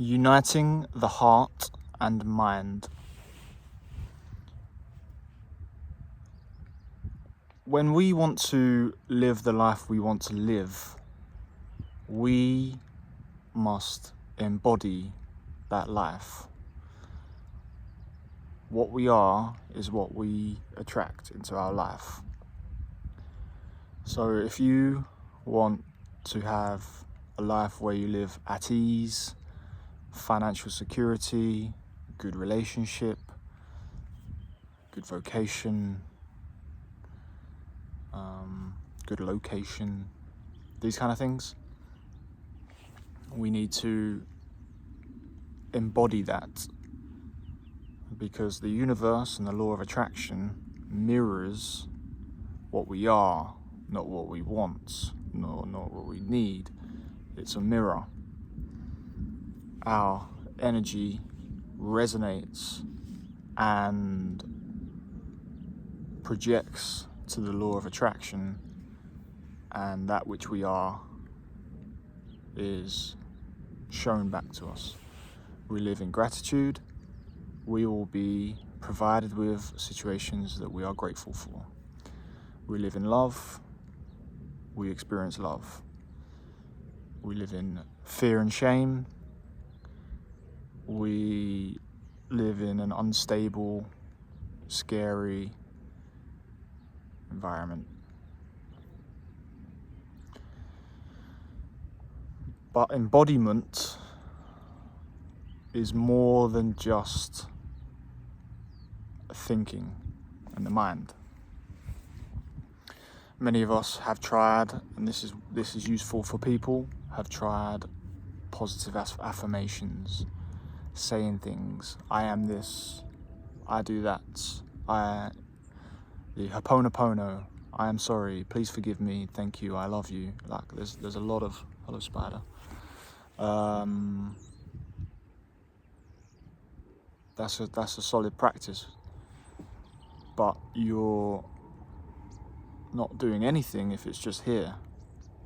Uniting the heart and mind. When we want to live the life we want to live, we must embody that life. What we are is what we attract into our life. So if you want to have a life where you live at ease, financial security, good relationship, good vocation, good location, these kind of things, we need to embody that, because the universe and the law of attraction mirrors what we are, not what we want, not what we need. It's a mirror. Our energy resonates and projects to the law of attraction, and that which we are is shown back to us. We live in gratitude. We will be provided with situations that we are grateful for. We live in love. We experience love. We live in fear and shame. We live in an unstable, scary environment. But embodiment is more than just thinking and the mind. Many of us have tried, and this is useful for people, have tried positive affirmations, saying things. I am this, I do that, the Ho'oponopono, I am sorry, please forgive me, thank you, I love you. Like there's a lot of, hello spider. That's a solid practice, but you're not doing anything if it's just here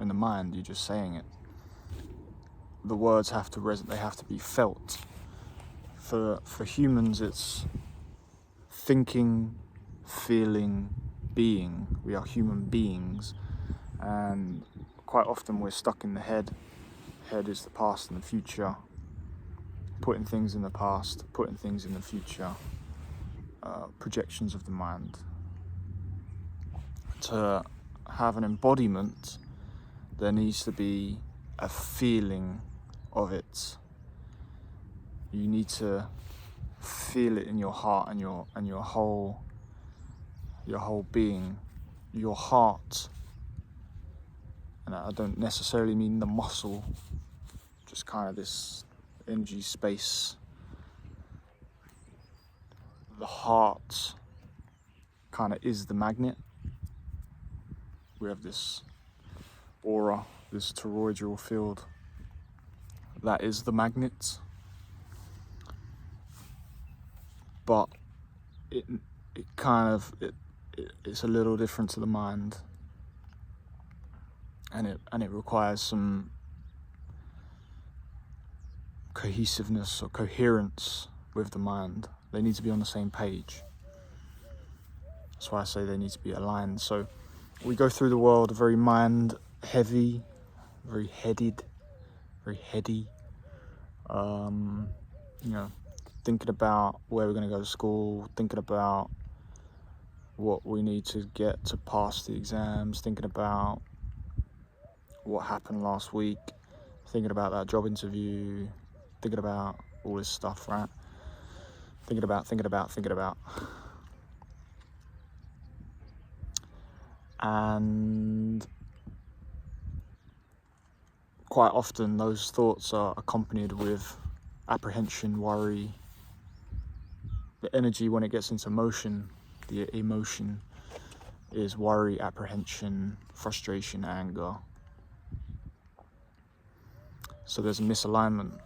in the mind. You're just saying it. The words have to resonate. They have to be felt. For humans, it's thinking, feeling, being. We are human beings, and quite often we're stuck in the head. Head is the past and the future. Putting things in the past, putting things in the future. Projections of the mind. To have an embodiment, there needs to be a feeling of it. You need to feel it in your heart and your whole being. Your heart, and I don't necessarily mean the muscle, just kind of this energy space. The heart kind of is the magnet. We have this aura, this toroidal field, that is the magnet. But it's a little different to the mind, and it requires some cohesiveness or coherence with the mind. They need to be on the same page. That's why I say they need to be aligned. So we go through the world very mind heavy, very headed, very heady. Thinking about where we're going to go to school, thinking about what we need to get to pass the exams, thinking about what happened last week, thinking about that job interview, thinking about all this stuff, right? Thinking about. And quite often those thoughts are accompanied with apprehension, worry. The energy, when it gets into motion, the emotion is worry, apprehension, frustration, anger. So there's a misalignment,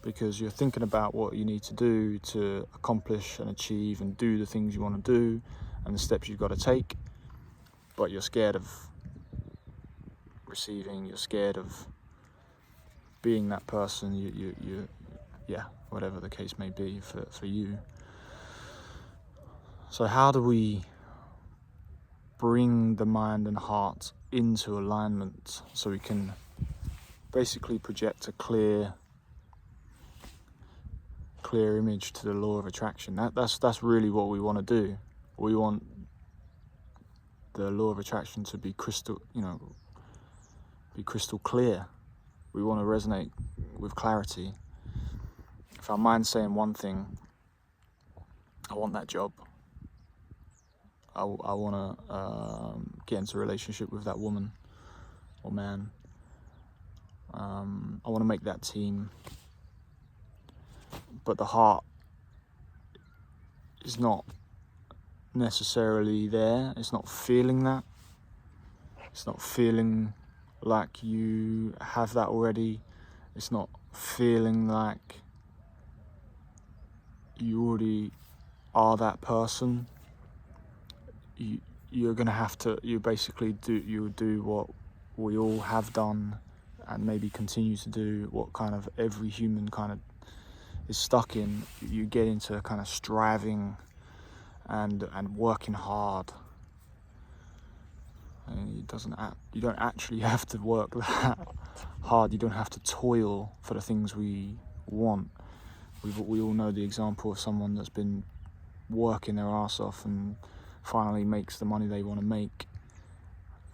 because you're thinking about what you need to do to accomplish and achieve and do the things you want to do and the steps you've got to take, but you're scared of receiving, you're scared of being that person, yeah, whatever the case may be for you. So how do we bring the mind and heart into alignment so we can basically project a clear image to the law of attraction? That's really what we want to do. We want the law of attraction to be crystal clear. We want to resonate with clarity. If our mind's saying one thing, I want that job, I want to get into a relationship with that woman or man, I want to make that team, but the heart is not necessarily there. It's not feeling that. It's not feeling like you have that already. It's not feeling like you already are that person. You're gonna have to. You do what we all have done, and maybe continue to do. What kind of every human kind of is stuck in. You get into kind of striving and working hard. And you don't actually have to work that hard. You don't have to toil for the things we want. We all know the example of someone that's been working their ass off and finally makes the money they want to make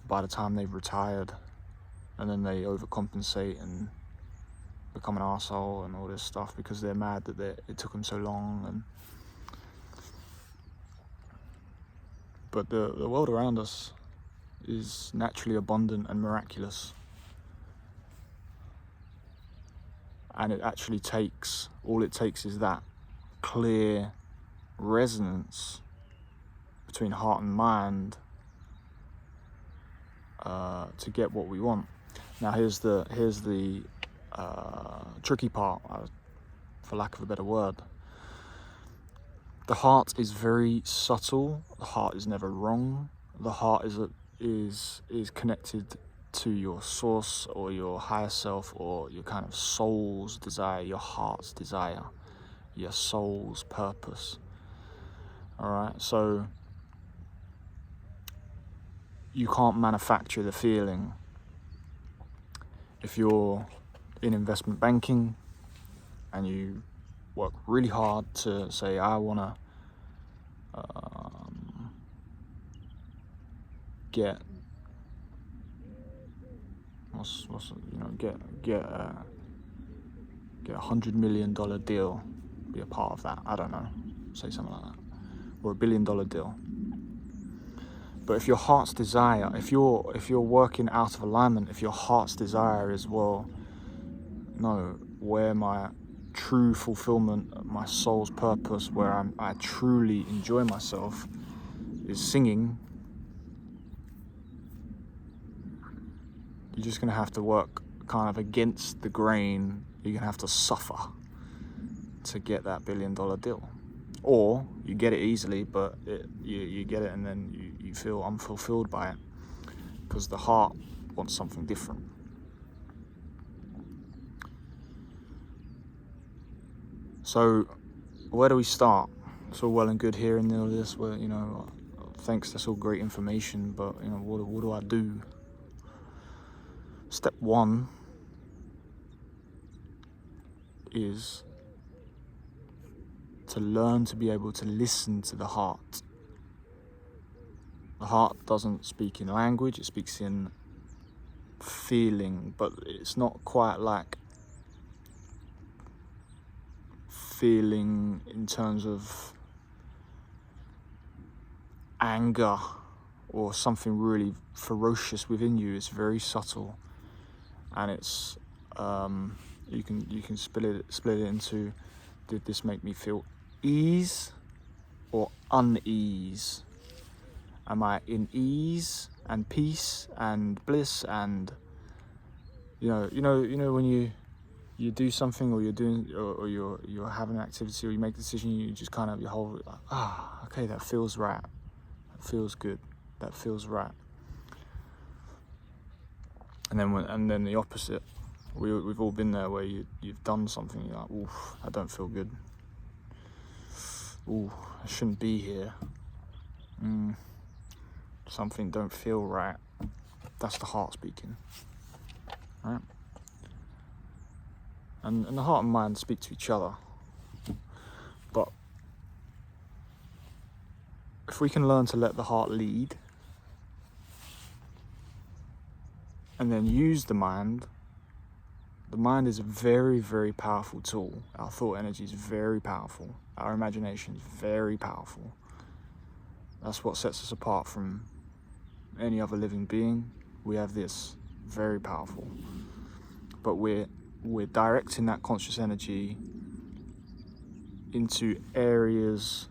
by the time they've retired, and then they overcompensate and become an arsehole and all this stuff because they're mad that it took them so long. But the world around us is naturally abundant and miraculous, and it takes is that clear resonance between heart and mind to get what we want. Now here's the tricky part, for lack of a better word. The heart is very subtle. The heart is never wrong. The heart is connected to your source or your higher self or your kind of soul's desire, your heart's desire, your soul's purpose. All right, so you can't manufacture the feeling. If you're in investment banking and you work really hard to say, I want to get get $100 million deal, be a part of that. I don't know, say something like that, or $1 billion deal. But if your heart's desire, if you're working out of alignment, if your heart's desire is, well, no, where my true fulfillment, my soul's purpose, where I truly enjoy myself, is singing, you're just gonna have to work kind of against the grain. You're gonna have to suffer to get that $1 billion deal. Or you get it easily, but you get it and then you feel unfulfilled by it because the heart wants something different. So where do we start? It's all well and good hearing all this, where, thanks, that's all great information, but what do I do? Step one is to learn to be able to listen to the heart. The heart doesn't speak in language, it speaks in feeling, but it's not quite like feeling in terms of anger or something really ferocious within you. It's very subtle, and it's you can split it into, did this make me feel ease or unease? Am I in ease and peace and bliss and when you do something, or you're doing, or you're having an activity, or you make a decision, you just kind of, your whole okay, that feels right, that feels good, that feels right. And then the opposite We've all been there where you've done something, you're like, ooh, I don't feel good. Ooh, I shouldn't be here. Something don't feel right. That's the heart speaking, right? And the heart and mind speak to each other. But if we can learn to let the heart lead and then use the mind is a very, very powerful tool. Our thought energy is very powerful. Our imagination is very powerful. That's what sets us apart from any other living being. We have this, very powerful. But we're directing that conscious energy into areas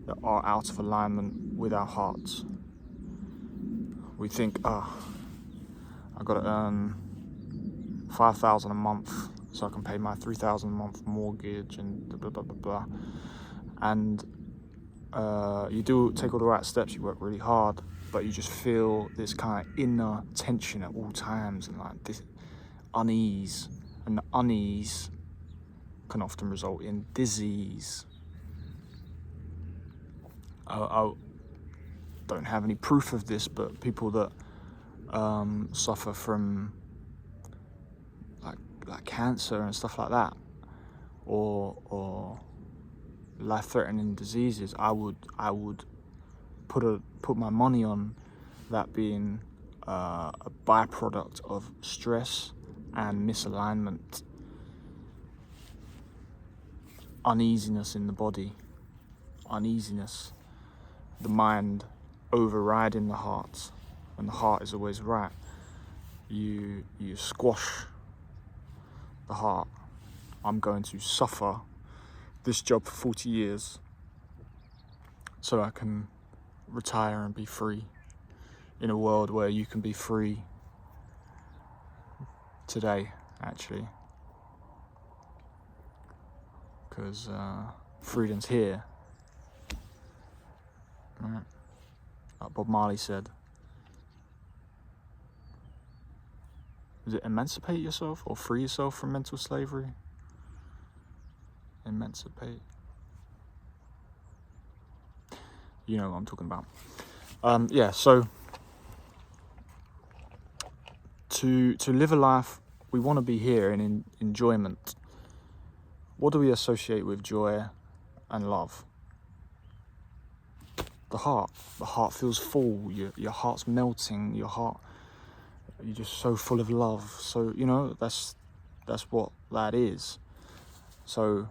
that are out of alignment with our hearts. We think, I've got to earn 5,000 a month so I can pay my 3,000 a month mortgage and blah, blah, blah, blah. And you do take all the right steps, you work really hard, but you just feel this kind of inner tension at all times and like this unease. And the unease can often result in disease. I don't have any proof of this, but people that suffer from like cancer and stuff like that, or life-threatening diseases, I would put my money on that being a byproduct of stress and misalignment, uneasiness in the body, the mind overriding the heart, and the heart is always right. You squash the heart. I'm going to suffer this job for 40 years so I can retire and be free in a world where you can be free today, actually, because freedom's here, right? Like Bob Marley said, is it emancipate yourself or free yourself from mental slavery? Emancipate. You know what I'm talking about. Yeah, so to live a life, we want to be here in enjoyment. What do we associate with joy and love? The heart. The heart feels full. Your heart's melting. You're just so full of love. So, you know, that's what that is. So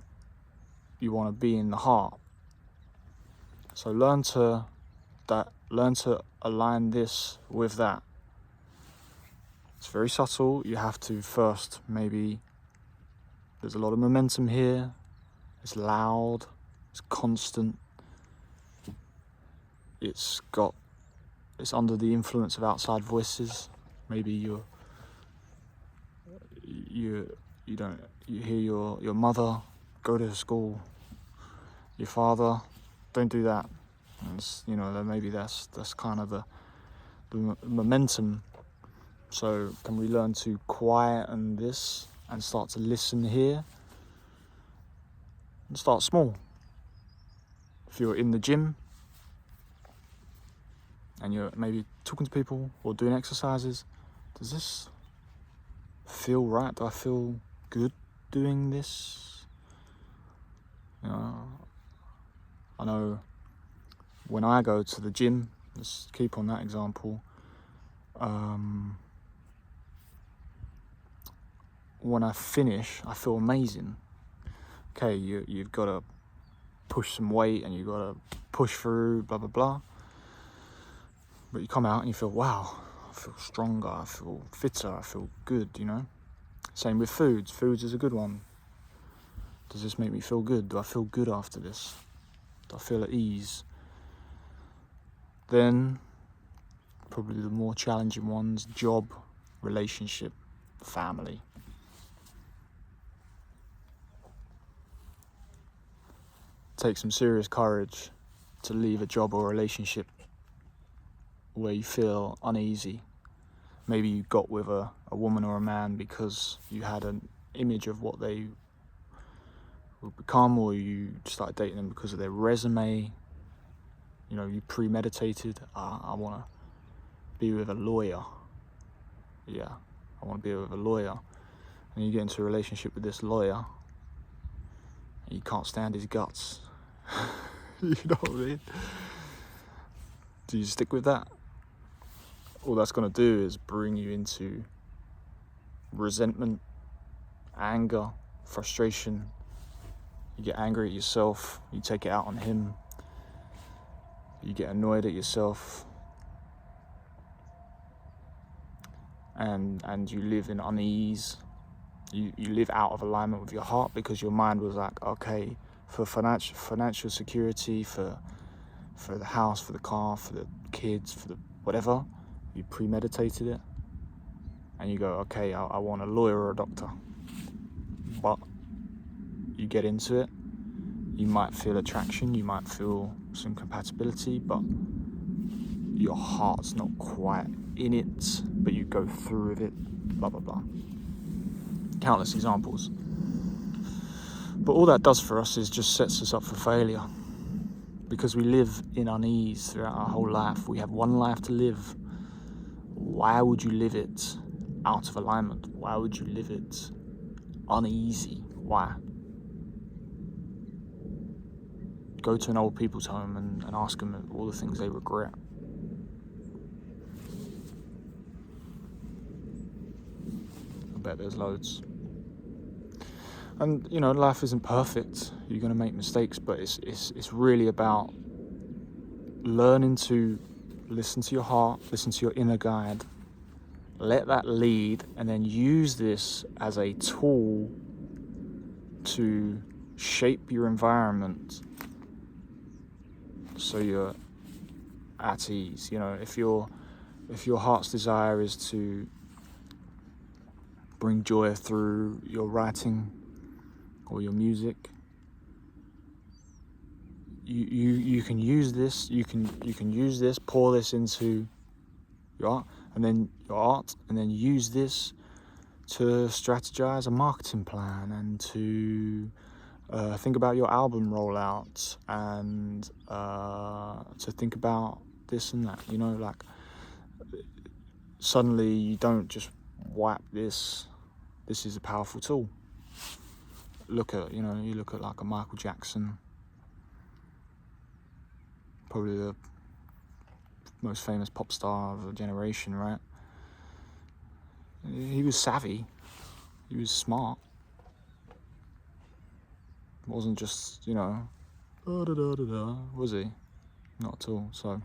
you want to be in the heart. So learn to align this with that. It's very subtle. You have to first, maybe, there's a lot of momentum here. It's loud. It's constant. It's under the influence of outside voices. Maybe you hear your mother go to school, your father, don't do that. And you know, maybe that's kind of the momentum. So can we learn to quieten this and start to listen here? And start small. If you're in the gym and you're maybe talking to people or doing exercises, does this feel right? Do I feel good doing this? You know, I know when I go to the gym, let's keep on that example, when I finish, I feel amazing. Okay, you've got to push some weight and you've got to push through, blah, blah, blah. But you come out and you feel, wow, I feel stronger, I feel fitter, I feel good, you know? Same with foods. Foods is a good one. Does this make me feel good? Do I feel good after this? Do I feel at ease? Then, probably the more challenging ones, job, relationship, family. Take some serious courage to leave a job or relationship where you feel uneasy, Maybe you got with a woman or a man because you had an image of what they would become, or you started dating them because of their resume. You know, you premeditated, I want to be with a lawyer. Yeah, I want to be with a lawyer. And you get into a relationship with this lawyer, and you can't stand his guts. You know what I mean? Do you stick with that? All that's going to do is bring you into resentment, anger, frustration. You get angry at yourself, you take it out on him. You get annoyed at yourself. And you live in unease. You live out of alignment with your heart because your mind was like, okay, for financial security, for the house, for the car, for the kids, for the whatever, you premeditated it. And you go, okay, I want a lawyer or a doctor. But you get into it, you might feel attraction, you might feel some compatibility, but your heart's not quite in it, but you go through with it, blah, blah, blah. Countless examples. But all that does for us is just sets us up for failure. Because we live in unease throughout our whole life. We have one life to live. Why would you live it out of alignment? Why would you live it uneasy? Why? Go to an old people's home and ask them all the things they regret. I bet there's loads. And you know, life isn't perfect. You're going to make mistakes, but it's really about learning to listen to your heart, listen to your inner guide, let that lead, and then use this as a tool to shape your environment so you're at ease. You know, if your heart's desire is to bring joy through your writing or your music, you can use this. You can use this. Pour this into your art, and then use this to strategize a marketing plan and to think about your album rollout and to think about this and that. You know, like suddenly you don't just wipe this. This is a powerful tool. You look at like a Michael Jackson, probably the most famous pop star of a generation, right? He was savvy, he was smart. It wasn't just, was he? Not at all. So,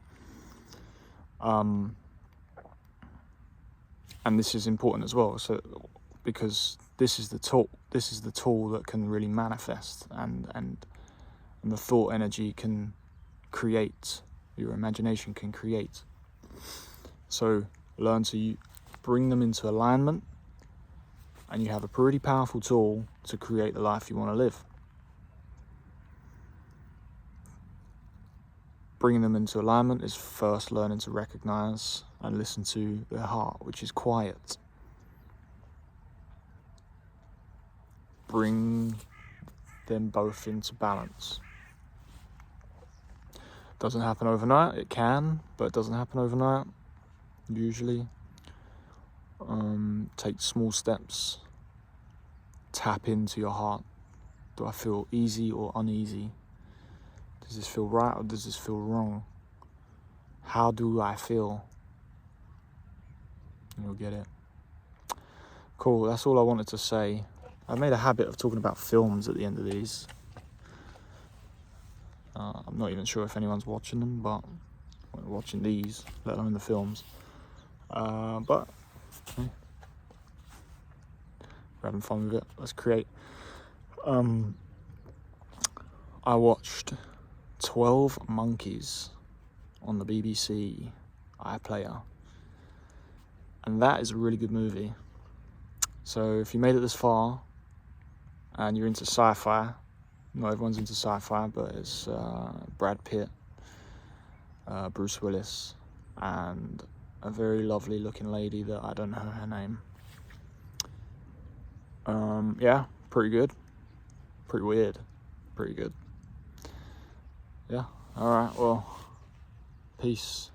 and this is important as well. So, because this is the tool that can really manifest, and the thought energy can create. Your imagination can create. So learn to bring them into alignment, and you have a pretty powerful tool to create the life you want to live. Bringing them into alignment is first learning to recognize and listen to their heart, which is quiet. Bring them both into balance. Doesn't happen overnight. It can, but it doesn't happen overnight. Usually, take small steps. Tap into your heart. Do I feel easy or uneasy? Does this feel right or does this feel wrong? How do I feel? And you'll get it. Cool. That's all I wanted to say. I made a habit of talking about films at the end of these. I'm not even sure if anyone's watching them, but watching these, let alone the films. But okay. We're having fun with it. Let's create. I watched 12 Monkeys on the BBC iPlayer, and that is a really good movie. So if you made it this far and you're into sci-fi, not everyone's into sci-fi, but it's Brad Pitt, Bruce Willis, and a very lovely looking lady that I don't know her name. Yeah, pretty good. Pretty weird. Pretty good. Yeah, alright, well, peace.